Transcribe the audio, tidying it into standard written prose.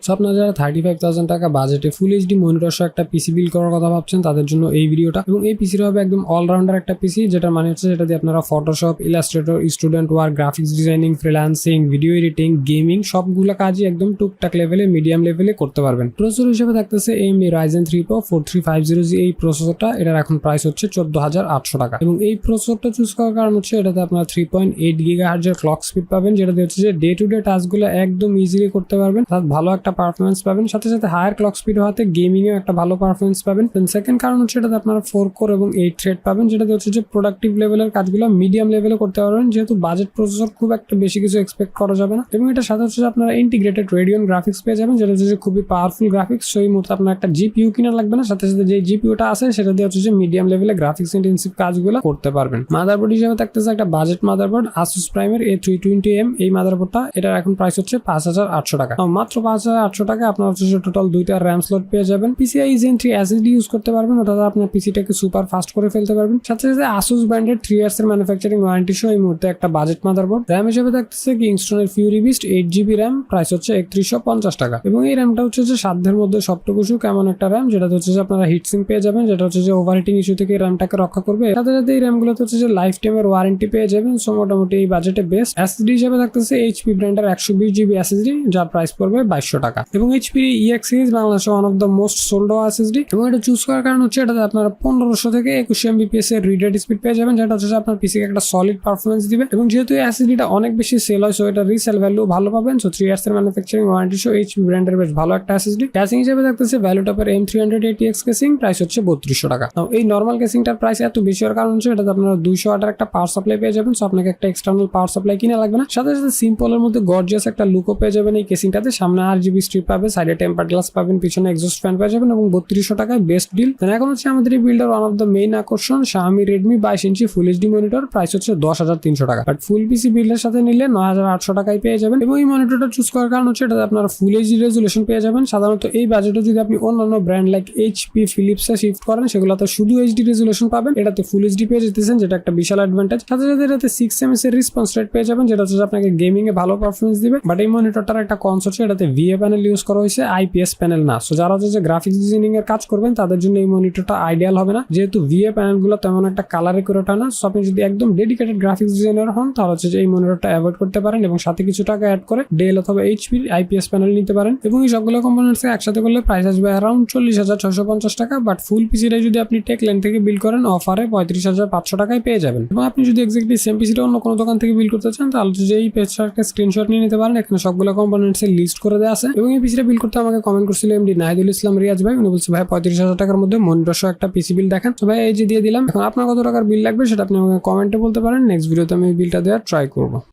So আপনারা যারা 35,000 টাকা বাজেটে ফুল এইচডি মনিটর সহ একটা পিসি বিল করার কথা ভাবছেন তাদের জন্য এই ভিডিওটা। এবং এই পিসিটা হবে একদম অলরাউন্ডার একটা পিসি, যেটা মানে হচ্ছে যেটা দিয়ে আপনারা Photoshop, Illustrator, student work, graphics designing, freelancing, video editing, gaming সবগুলো কাজই একদম টুকটাক লেভেলে, মিডিয়াম লেভেলে করতে পারবেন। প্রসেসর হিসেবে থাকতেছে AMD Ryzen 3 Pro 4350G এই প্রসেসরটা। এটার এখন প্রাইস হচ্ছে 14,800 টাকা। এবং এই প্রসেসরটা চুজ করার কারণ হচ্ছে এটাতে আপনারা 3.8 GHz এর ক্লক স্পিড পাবেন, যেটা হচ্ছে যে ডে টু ডে টাস্কগুলো একদম ইজিলি করতে পারবেন, তার ভালো একটা পারফরমেন্স পাবেন। সাথে সাথে হায়ার ক্লক স্পিড হওয়াতে গেমিং এও একটা ভালো পারফরমেন্স পাবেন। দেন সেকেন্ড কারণ হচ্ছে এটাতে আপনারা 4 কোর এবং 8 থ্রেড পাবেন, যেটা হচ্ছে যে প্রোডাক্টিভ লেভেলের কাজগুলো মিডিয়াম লেভেলে করতে পারবেন, যেহেতু বাজেট প্রসেসর খুব একটা বেশি কিছু এক্সপেক্ট করা যাবে না। এবং এটার সাথে হচ্ছে আপনারা ইন্টিগ্রেটেড রেডিয়ন গ্রাফিক্স পেয়ে যাবেন, যেটা হচ্ছে যে খুবই পাওয়ারফুল গ্রাফিক্স। সেই মুহূর্তে আপনার একটা জিপিইউ কিনা লাগবে না, সাথে সাথে যে জিপিইউটা আছে সেটা দিয়ে হচ্ছে যে মিডিয়াম লেভেলে গ্রাফিক্স ইন্টেন্সিভ কাজগুলো করতে পারবেন। মাদারবোর্ড হিসেবে থাকতেছে একটা বাজেট মাদারবোর্ড Asus Prime এর A320M এই মাদারবোর্ডটা। এটার এখন প্রাইস হচ্ছে 5,800 টাকা। মাত্র 5,800 টাকা আপনার হচ্ছে টোটাল 2টা র্যাম স্লট পেয়ে যাবেন। PCIe Gen 3 SSD ইউজ করতে পারবেন, ওটা আপনার পিসিটাকে সুপার ফাস্ট করে ফেলতে পারবেন। সাথে সাথে Asus ব্র্যান্ডের 3 ইয়ার্স এর ম্যানুফ্যাকচারিং ওয়ারেন্টি সহ এই মুহূর্তে একটা বাজেট মাদারবোর্ড। র্যাম হিসেবে থাকতেছে কিংস্টনের Fury Beast 8GB RAM, price হচ্ছে 3150 টাকা। এবং এই র্যামটা হচ্ছে যে সাধ্যের মধ্যে সবটুকু কেমন একটা র্যাম, যেটা হচ্ছে যে আপনারা হিটসিং পেয়ে যাবেন, যেটা হচ্ছে যে ওভারহিটিং ইস্যু থেকে র্যামটাকে রক্ষা করবে। সাথে সাথে এই র্যামগুলোতে হচ্ছে যে লাইফ টাইমের ওয়ারেন্টি পেয়ে যাবেন। সো মোটামুটি এই বাজেটে বেস্ট। SSD হিসেবে থাকতেছে HP ব্র্যান্ডের 120GB SSD, যার প্রাইস পড়বে 2200 টাকা। এবং HP EX সিরিজ বাংলাদেশে one of the most sold SSD। এবং এটা চুজ করার কারণ হচ্ছে এটাতে আপনারা 1500 থেকে 2100 MBPS এর রিড রাইট স্পিড পেয়ে যাবেন, যেটা হচ্ছে আপনার পিসিকে একটা সলিড পারফরমেন্স দিবে। এবং যেহেতু এই SSDটা অনেক বেশি সেল হয়, সো এটা রিসেল ভ্যালু ভালো পাবেন। সো 3 ইয়ার্স এর ম্যানুফ্যাকচারিং ওয়ারেন্টি সহ HP ব্র্যান্ডের বেশ ভালো একটা SSD। ক্যাসিং হিসেবে থাকতেছে ভ্যালুটপের M300ATX কেসিং, প্রাইস হচ্ছে 3200 টাকা। এই নর্মাল কেসিংটার প্রাইস এত বেশি হওয়ার কারণ হচ্ছে এটাতে আপনারা 200 ওয়াটের একটা পাওয়ার সাপ্লাই পেয়ে যাবেন। সো আপনাকে একটা এক্সটার্নাল পাওয়ার সাপ্লাই কিনা লাগবে না। সাথে সাথে সিম্পলের মধ্যে গর্জিয়াস একটা লুকও পেয়ে যাবেন এই কেসিংটাতে। সামনে RGB স্ট্রিপ পাবে, সাইডে টেম্পার গ্লাস পাবেন, পিছনে এক্সস্ট ফ্যান পেয়ে যাবেন এবং 3200 টাকায় বেস্ট ডিল। এখন হচ্ছে আমাদের এই builder one of the main আকর্ষণ Xiaomi Redmi 22 ইঞ্চি ফুল এইচডি মনিটর, প্রাইস হচ্ছে 10,300 টাকা। বাট ফুল পিসি বিল্ডের সাথে নিলে 9,800 টাকায় পেয়ে যাবেন। এবং এই মনিটরটা চুজ করার কারণ হচ্ছে এটাতে আপনারা ফুল এইচডি রেজুলেশন পেয়ে যাবেন। সাধারণত এই বাজেটে যদি আপনি অন্যান্য ব্র্যান্ড লাইক HP, ফিলিপসে শিফট করেন, সেগুলোতে শুধু এইচডি রেজুলেশন পাবেন, এটাতে ফুল এইচডি পেয়ে যেতেছেন, যেটা একটা বিশাল অ্যাডভান্টেজ। সাথে সাথে এটাতে 6 ms এর রেসপন্স রেট পেয়ে যাবেন, যেটা হচ্ছে আপনাকে গেমিং এ ভালো পারফরমেন্স দিবে। বাট এই মনিটরটার একটা কনস হচ্ছে এটাতে VA প্যানেল ইউজ করা হয়েছে, IPS প্যানেল না। সো যারা হচ্ছে গ্রাফিক্স ডিজাইনিং এর কাজ করবেন তাদের জন্য এই মনিটরটা আইডিয়াল হবে না, যেহেতু VA প্যানেলগুলো তেমন একটা কালার একুরেট না। সো আপনি যদি একদম ডেডিকেটেড গ্রাফিক্স ডিজাইনার হন তাহলে হচ্ছে এই মনিটরটা অ্যাভয়েড করতে পারেন এবং সাথে কিছু টাকা অ্যাড করে ডেল অথবা HP IPS প্যানেল নিতে পারেন। এবং এই সবগুলো কম্পোনেন্টস একসাথে করলে প্রাইস আসবে অ্যারাউন্ড 40,650 টাকা। বাট ফুল পিসিটাই যদি আপনি টেক লেন থেকে বিল করেন অফারে 35,500 টাকায় পেয়ে যাবেন। এবং আপনি যদি এক্স্যাক্টলি সেম পিসিটা অন্য কোনো দোকান থেকে বিল করতে চান তাহলে হচ্ছে এই পেজটাকে স্ক্রিনশট নিয়ে নিতে পারেন। এখানে সবগুলো কম্পোনেন্টস এর লিস্ট করে দেওয়া আছে। এবং এই পিসিটা বিল করতে আমাকে কমেন্ট করছিল MD নাহিদুল ইসলাম রিয়াজ ভাই। উনি বলছে ভাই 35,000 টাকার মধ্যে মনিটর সহ একটা পিসি বিল দেখান। তো ভাই এই যে দিয়ে দিলাম। এখন আপনার কত টাকার বিল লাগবে সেটা আপনি আমাকে কমেন্টে বলতে পারেন। নেক্সট ভিডিওতে আমি বিলটা দেওয়ার ট্রাই করবো।